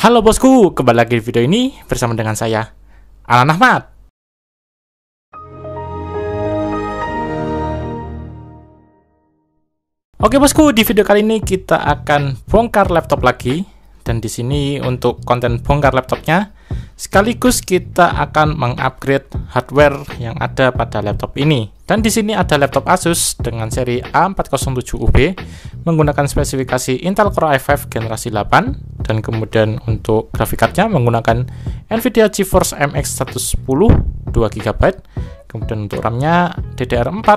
Halo bosku, kembali lagi di video ini bersama dengan saya, Alan Ahmad. Oke bosku, di video kali ini kita akan bongkar laptop lagi. Dan di sini untuk konten bongkar laptopnya, sekaligus kita akan mengupgrade hardware yang ada pada laptop ini. Dan di sini ada laptop Asus dengan seri A407UB menggunakan spesifikasi Intel Core i5 generasi 8, dan kemudian untuk grafik cardnya menggunakan Nvidia GeForce MX 110 2GB. Kemudian untuk RAM-nya DDR4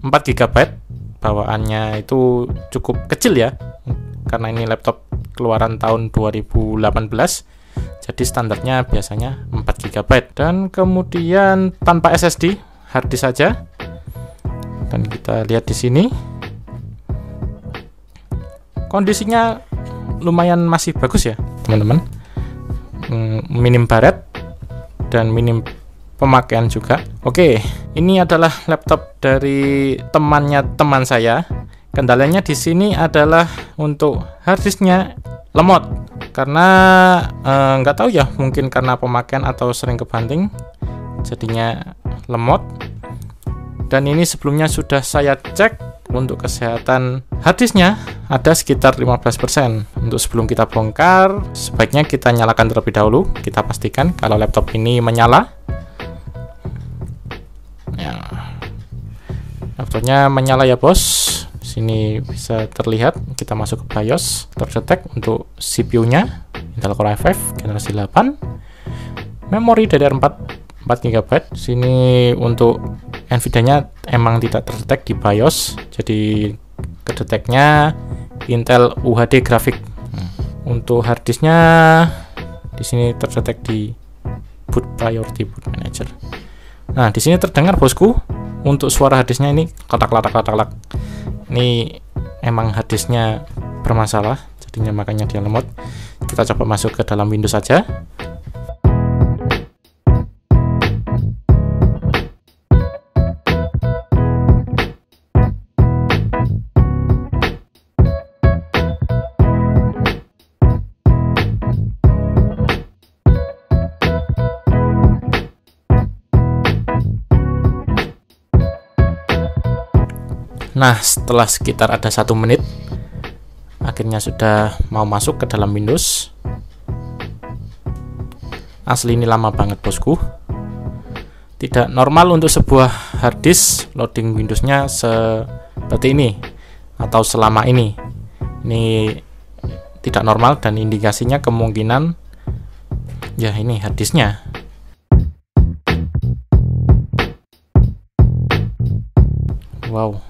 4GB. Bawaannya itu cukup kecil ya, karena ini laptop keluaran tahun 2018. Jadi standarnya biasanya 4GB, dan kemudian tanpa SSD, harddisk saja. Dan kita lihat di sini kondisinya lumayan masih bagus ya teman-teman, minim baret dan minim pemakaian juga. Oke, ini adalah laptop dari teman saya. Kendalanya di sini adalah untuk harddisknya lemot, karena nggak tahu ya, mungkin karena pemakaian atau sering kebanting jadinya lemot. Dan ini sebelumnya sudah saya cek untuk kesehatan harddisknya ada sekitar 15%. Untuk sebelum kita bongkar, sebaiknya kita nyalakan terlebih dahulu. Kita pastikan kalau laptop ini menyala. Ya, laptopnya menyala ya bos. Sini bisa terlihat, kita masuk ke BIOS, terdetek untuk CPU-nya Intel Core i5 generasi 8, memori DDR4 4GB. Sini untuk Nvidia-nya emang tidak terdetek di BIOS, jadi kedeteknya Intel UHD grafik. Untuk harddisknya di sini terdetek di boot priority boot manager. Nah, di sini terdengar bosku, untuk suara harddisknya ini kotak-kotak. Ini emang harddisknya bermasalah, jadinya makanya dia lemot. Kita coba masuk ke dalam Windows saja. Nah, setelah sekitar ada 1 menit, akhirnya sudah mau masuk ke dalam Windows. Asli ini lama banget bosku. Tidak normal untuk sebuah harddisk loading Windows-nya seperti ini atau selama ini. Ini tidak normal, dan indikasinya kemungkinan ya ini harddisknya. Wow,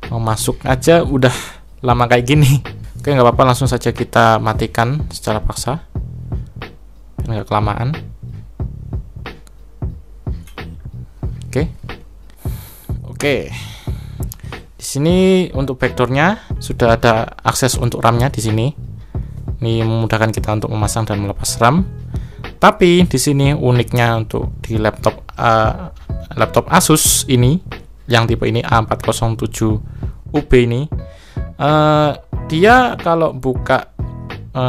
mau masuk aja udah lama kayak gini. Oke, nggak apa-apa, langsung saja kita matikan secara paksa biar nggak kelamaan. Oke, di sini untuk backdoornya sudah ada akses untuk RAM-nya di sini. Ini memudahkan kita untuk memasang dan melepas RAM. Tapi di sini uniknya untuk di laptop Asus ini, yang tipe ini A407UB ini, dia kalau buka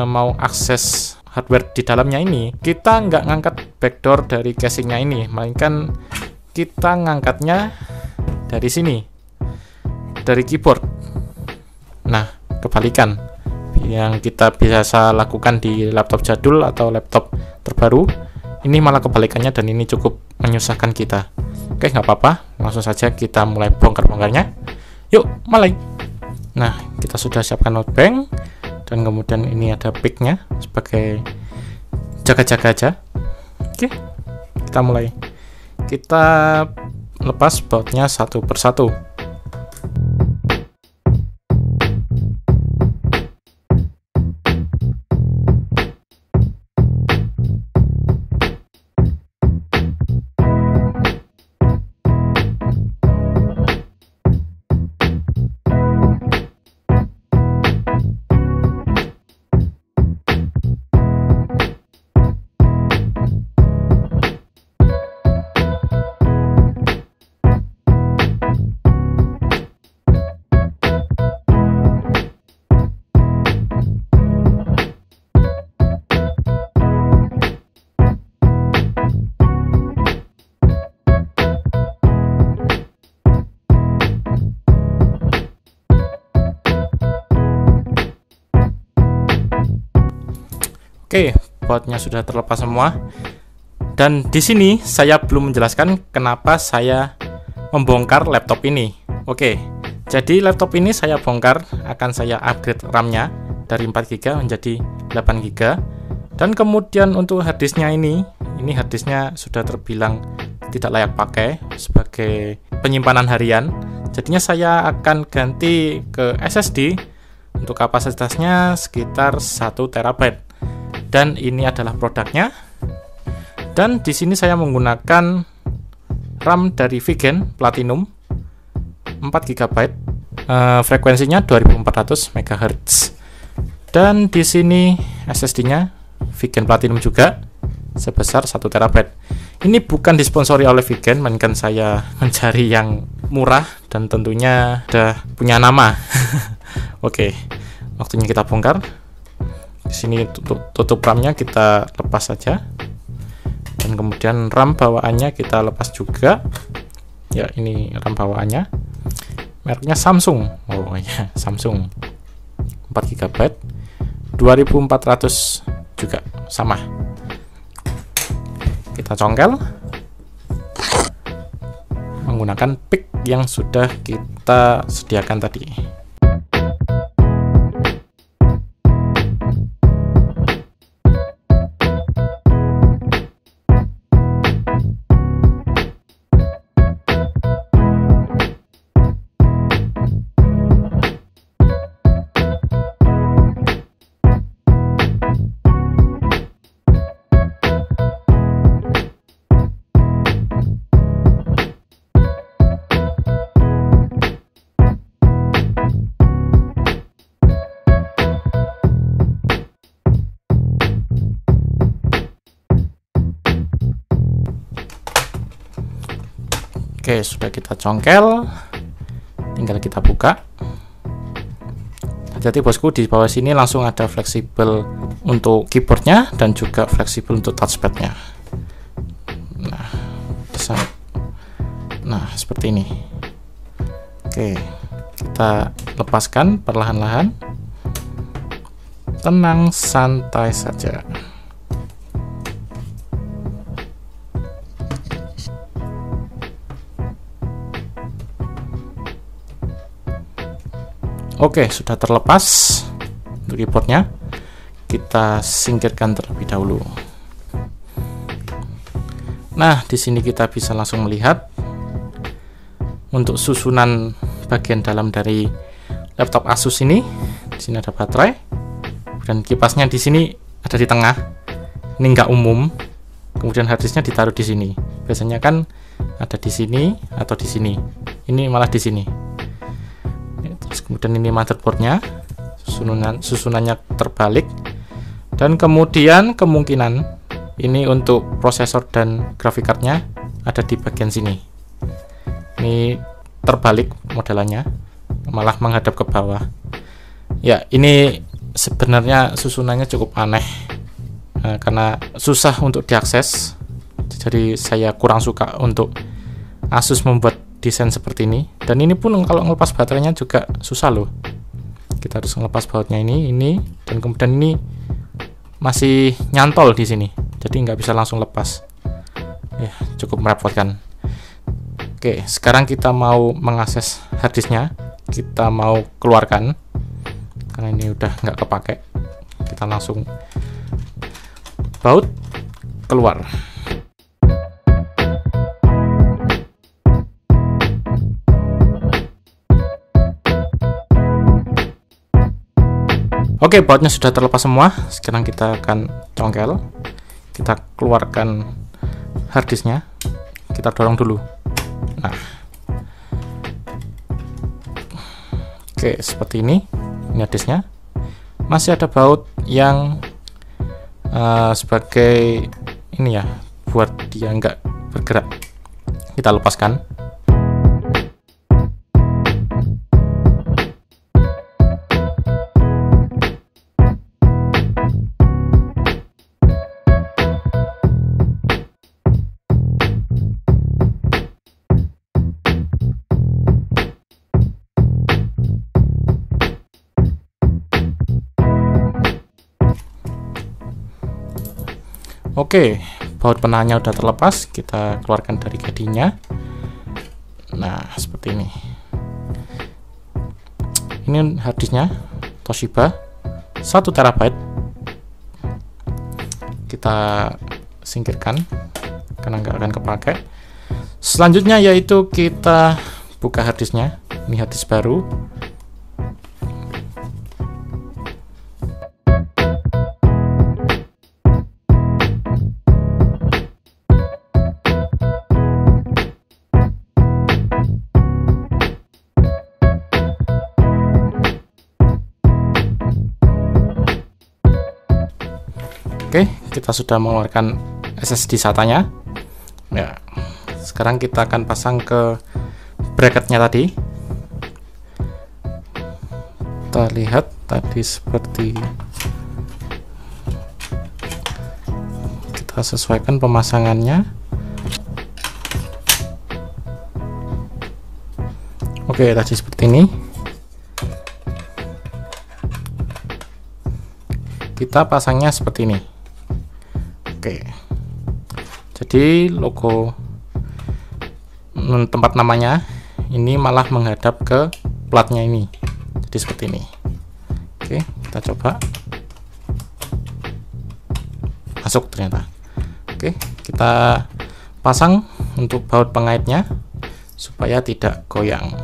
mau akses hardware di dalamnya ini, kita nggak ngangkat backdoor dari casingnya ini, melainkan kita ngangkatnya dari sini, dari keyboard. Nah, kebalikan yang kita biasa lakukan di laptop jadul atau laptop terbaru, ini malah kebalikannya, dan ini cukup menyusahkan kita. Oke, nggak apa-apa, langsung saja kita mulai bongkar-bongkarnya. Yuk, mulai. Nah, kita sudah siapkan notebook, dan kemudian ini ada pick-nya sebagai jaga-jaga aja. Oke, kita mulai. Kita lepas bautnya satu persatu. Oke, bautnya sudah terlepas semua. Dan di sini saya belum menjelaskan kenapa saya membongkar laptop ini. Oke, jadi laptop ini saya bongkar, akan saya upgrade RAM-nya dari 4GB menjadi 8GB. Dan kemudian untuk harddisknya ini harddisknya sudah terbilang tidak layak pakai sebagai penyimpanan harian. Jadinya saya akan ganti ke SSD untuk kapasitasnya sekitar 1 TB. Dan ini adalah produknya. Dan di sini saya menggunakan RAM dari Vigen Platinum 4GB, frekuensinya 2400 MHz. Dan di sini SSD-nya Vigen Platinum juga sebesar 1 TB. Ini bukan disponsori oleh Vigen, melainkan saya mencari yang murah dan tentunya sudah punya nama. Oke, waktunya kita bongkar. Di sini tutup RAM-nya kita lepas saja. Dan kemudian RAM bawaannya kita lepas juga. Ya, ini RAM bawaannya. Mereknya Samsung. Oh ya, Samsung. 4GB. 2400 juga sama. Kita congkel menggunakan pick yang sudah kita sediakan tadi. Oke, sudah kita congkel, tinggal kita buka. Jadi bosku, di bawah sini langsung ada fleksibel untuk keyboardnya dan juga fleksibel untuk touchpadnya. Nah, seperti ini. Oke, kita lepaskan perlahan-lahan. Tenang, santai saja. Oke, sudah terlepas untuk keyboardnya. Kita singkirkan terlebih dahulu. Nah, di sini kita bisa langsung melihat untuk susunan bagian dalam dari laptop Asus ini. Di sini ada baterai, dan kipasnya di sini ada di tengah. Ini nggak umum. Kemudian harddisknya ditaruh di sini. Biasanya kan ada di sini atau di sini. Ini malah di sini. Kemudian ini motherboardnya, susunannya terbalik, dan kemudian kemungkinan ini untuk prosesor dan graphic cardnya ada di bagian sini. Ini terbalik modelannya, malah menghadap ke bawah. Ya, ini sebenarnya susunannya cukup aneh karena susah untuk diakses. Jadi saya kurang suka untuk Asus membuat desain seperti ini. Dan ini pun kalau ngelepas baterainya juga susah loh. Kita harus ngelepas bautnya ini, dan kemudian ini masih nyantol di sini. Jadi nggak bisa langsung lepas. Ya, cukup merepotkan. Oke, sekarang kita mau mengakses harddisknya. Kita mau keluarkan karena ini udah nggak kepake. Kita langsung baut keluar. Oke, bautnya sudah terlepas semua. Sekarang kita akan congkel. Kita keluarkan harddisknya. Kita dorong dulu. Nah, oke, seperti ini. Ini harddisknya. Masih ada baut yang sebagai ini ya, buat dia nggak bergerak. Kita lepaskan. Oke, baut penahannya udah terlepas, kita keluarkan dari gadinya. Nah, seperti ini. Ini harddisknya Toshiba 1 TB. Kita singkirkan karena nggak akan kepake. Selanjutnya yaitu kita buka harddisknya. Ini harddisk baru. Oke, kita sudah mengeluarkan SSD SATA-nya. Ya, sekarang kita akan pasang ke bracketnya tadi. Kita lihat tadi seperti kita sesuaikan pemasangannya. Oke, tadi seperti ini. Kita pasangnya seperti ini. Oke, jadi logo tempat namanya ini malah menghadap ke platnya ini, jadi seperti ini. Oke, kita coba. Masuk ternyata. Oke, kita pasang untuk baut pengaitnya supaya tidak goyang.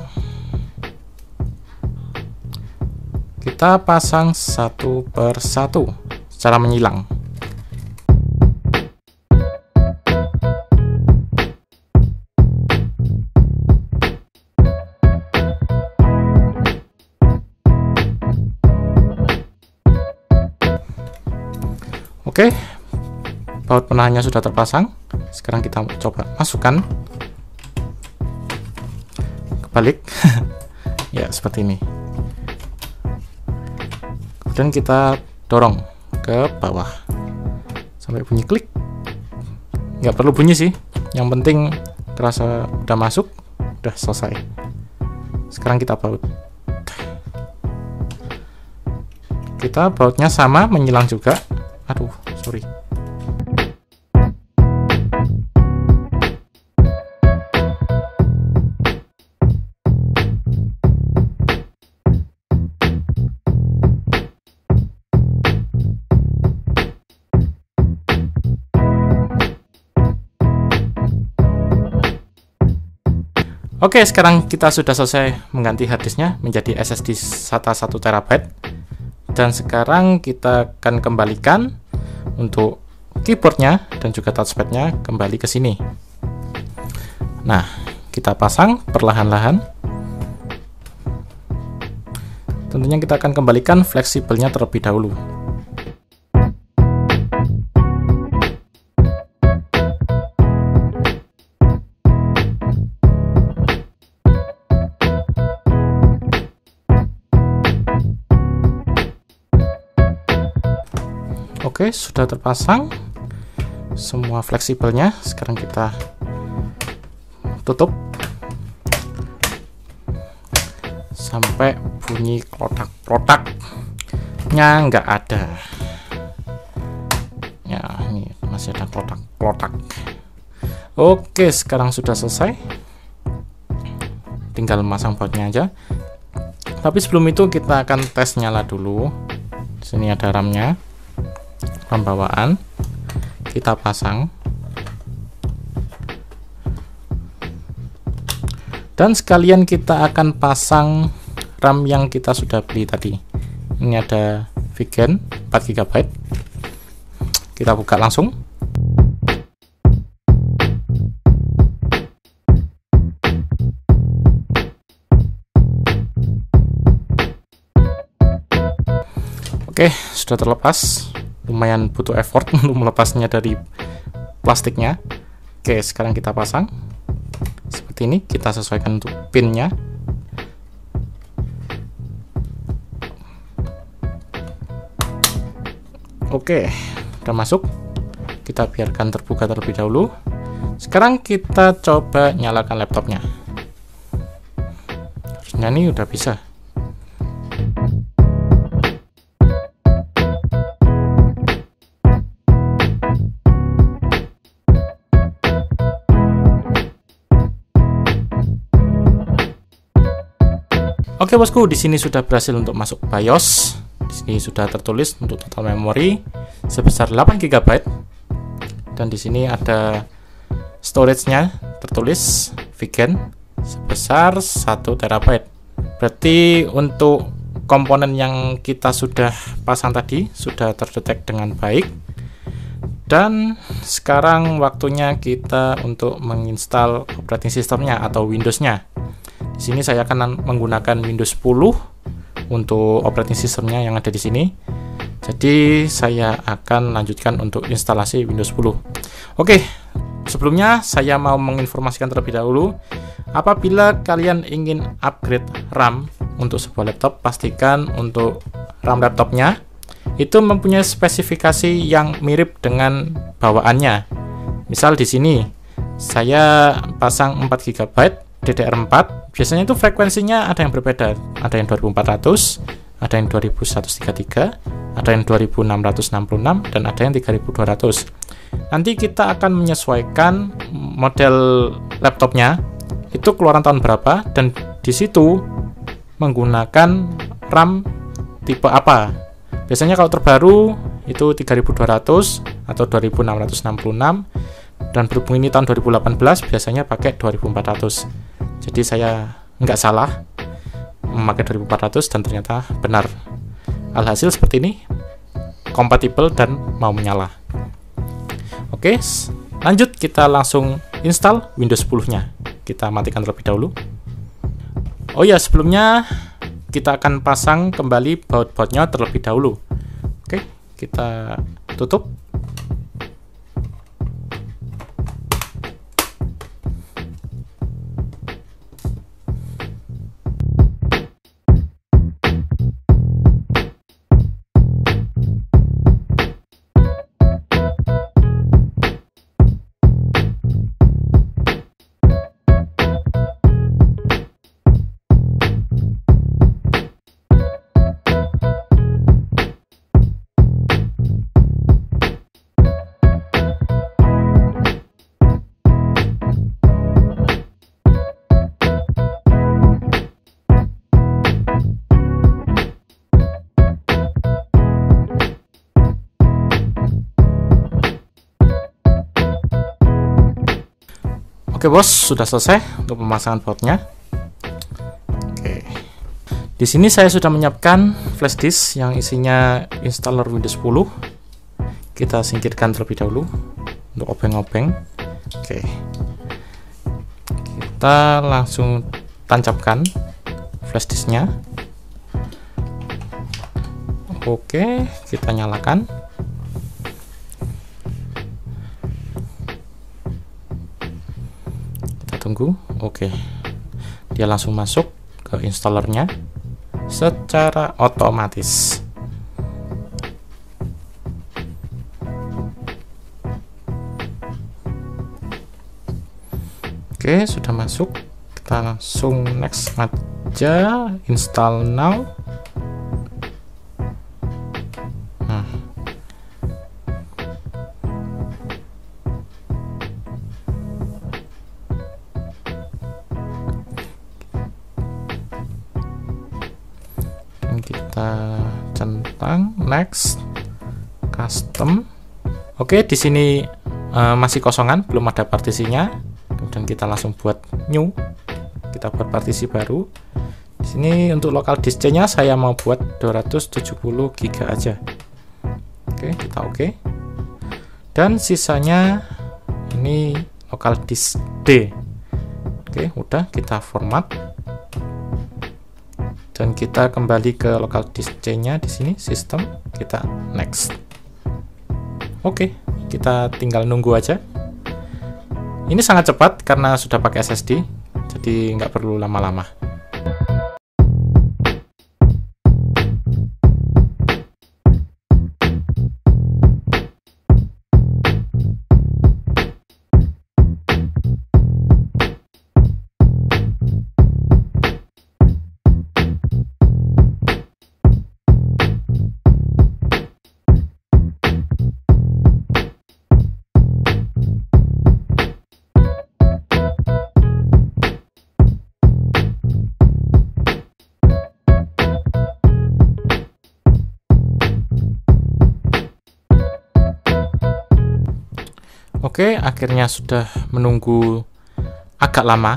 Kita pasang satu per satu secara menyilang. Oke, baut penahannya sudah terpasang. Sekarang kita coba masukkan, kebalik. Ya, seperti ini. Kemudian kita dorong ke bawah sampai bunyi klik. Nggak perlu bunyi sih, yang penting terasa udah masuk, udah selesai. Sekarang kita baut. Kita bautnya sama, menyilang juga. Aduh, sorry. Oke, sekarang kita sudah selesai mengganti harddisknya menjadi SSD SATA 1 TB. Dan sekarang kita akan kembalikan untuk keyboardnya dan juga touchpadnya kembali ke sini. Nah, kita pasang perlahan-lahan. Tentunya kita akan kembalikan fleksibelnya terlebih dahulu. Oke, sudah terpasang semua fleksibelnya. Sekarang kita tutup sampai bunyi klotak-klotaknya nggak ada. Ya, ini masih ada klotak-klotak. Oke, sekarang sudah selesai. Tinggal masang bautnya aja. Tapi sebelum itu kita akan tes nyala dulu. Di sini ada RAM-nya. RAM bawaan kita pasang, dan sekalian kita akan pasang RAM yang kita sudah beli tadi. Ini ada Vigen 4 GB. Kita buka langsung. Oke, sudah terlepas. Lumayan butuh effort untuk melepasnya dari plastiknya. Oke, sekarang kita pasang seperti ini. Kita sesuaikan untuk pinnya. Oke, udah masuk. Kita biarkan terbuka terlebih dahulu. Sekarang kita coba nyalakan laptopnya. Harusnya ini udah bisa. Oke bosku, di sini sudah berhasil untuk masuk BIOS. Di sini sudah tertulis untuk total memori sebesar 8 GB. Dan di sini ada storage-nya tertulis Vigen sebesar 1 TB. Berarti untuk komponen yang kita sudah pasang tadi sudah terdetek dengan baik. Dan sekarang waktunya kita untuk menginstal operating systemnya atau Windows-nya. Di sini saya akan menggunakan Windows 10 untuk operating systemnya yang ada di sini. Jadi saya akan lanjutkan untuk instalasi Windows 10. Oke, sebelumnya saya mau menginformasikan terlebih dahulu, apabila kalian ingin upgrade RAM untuk sebuah laptop, pastikan untuk RAM laptopnya itu mempunyai spesifikasi yang mirip dengan bawaannya. Misal di sini saya pasang 4 GB DDR4, biasanya itu frekuensinya ada yang berbeda, ada yang 2400, ada yang 2133, ada yang 2666, dan ada yang 3200. Nanti kita akan menyesuaikan model laptopnya, itu keluaran tahun berapa, dan di situ menggunakan RAM tipe apa. Biasanya kalau terbaru itu 3200 atau 2666, dan berhubung ini tahun 2018 biasanya pakai 2400. Jadi saya nggak salah memakai 2400 dan ternyata benar. Alhasil seperti ini, kompatibel dan mau menyala. Oke, lanjut kita langsung install Windows 10-nya. Kita matikan terlebih dahulu. Oh ya, sebelumnya kita akan pasang kembali baut-bautnya terlebih dahulu. Oke, kita tutup. Oke bos, sudah selesai untuk pemasangan bautnya. Oke, di sini saya sudah menyiapkan flash disk yang isinya installer Windows 10. Kita singkirkan terlebih dahulu untuk obeng-obeng. Oke, kita langsung tancapkan flash disknya. Oke, kita nyalakan. Tunggu. Oke, dia langsung masuk ke installernya secara otomatis. Oke, sudah masuk. Kita langsung next aja, install now. Kita centang next custom. Oke, di sini masih kosongan, belum ada partisinya. Kemudian kita langsung buat new. Kita buat partisi baru. Di sini untuk local disk C-nya saya mau buat 270 GB aja. Oke, kita oke. Dan sisanya ini local disk D. Oke, udah kita format. Dan kita kembali ke local disk C-nya di sini, sistem, kita next. Oke, kita tinggal nunggu aja. Ini sangat cepat karena sudah pakai SSD, jadi nggak perlu lama-lama. Oke, akhirnya sudah menunggu agak lama.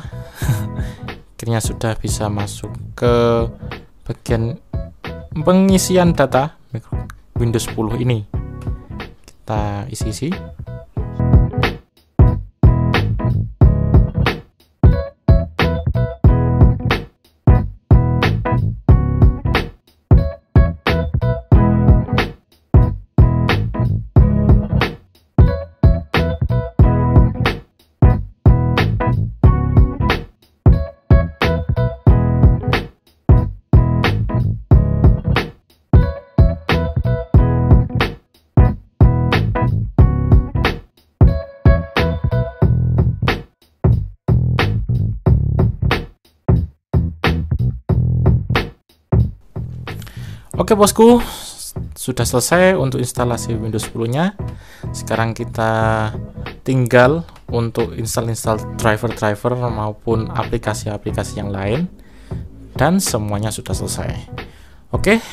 Akhirnya sudah bisa masuk ke bagian pengisian data Windows 10 ini. Kita isi-isi. Oke bosku, sudah selesai untuk instalasi Windows 10-nya. Sekarang kita tinggal untuk install driver-driver maupun aplikasi-aplikasi yang lain, dan semuanya sudah selesai. Oke,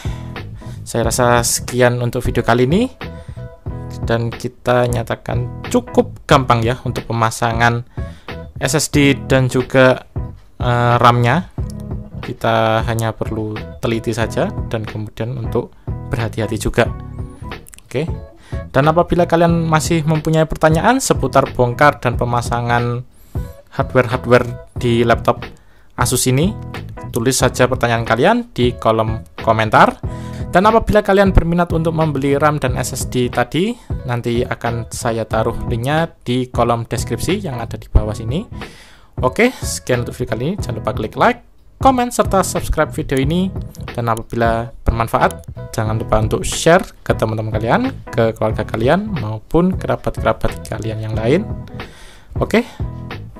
saya rasa sekian untuk video kali ini, dan kita nyatakan cukup gampang ya untuk pemasangan SSD dan juga RAM-nya. Kita hanya perlu teliti saja dan kemudian untuk berhati-hati juga. Oke. Dan apabila kalian masih mempunyai pertanyaan seputar bongkar dan pemasangan hardware di laptop Asus ini, tulis saja pertanyaan kalian di kolom komentar. Dan apabila kalian berminat untuk membeli RAM dan SSD tadi, nanti akan saya taruh linknya di kolom deskripsi yang ada di bawah sini. Oke, sekian untuk video kali ini. Jangan lupa klik like, komen, serta subscribe video ini. Dan apabila bermanfaat, jangan lupa untuk share ke teman-teman kalian, ke keluarga kalian, maupun kerabat-kerabat kalian yang lain. Oke,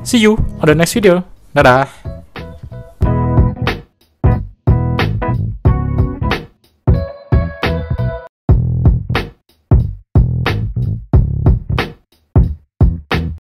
see you on the next video. Dadah!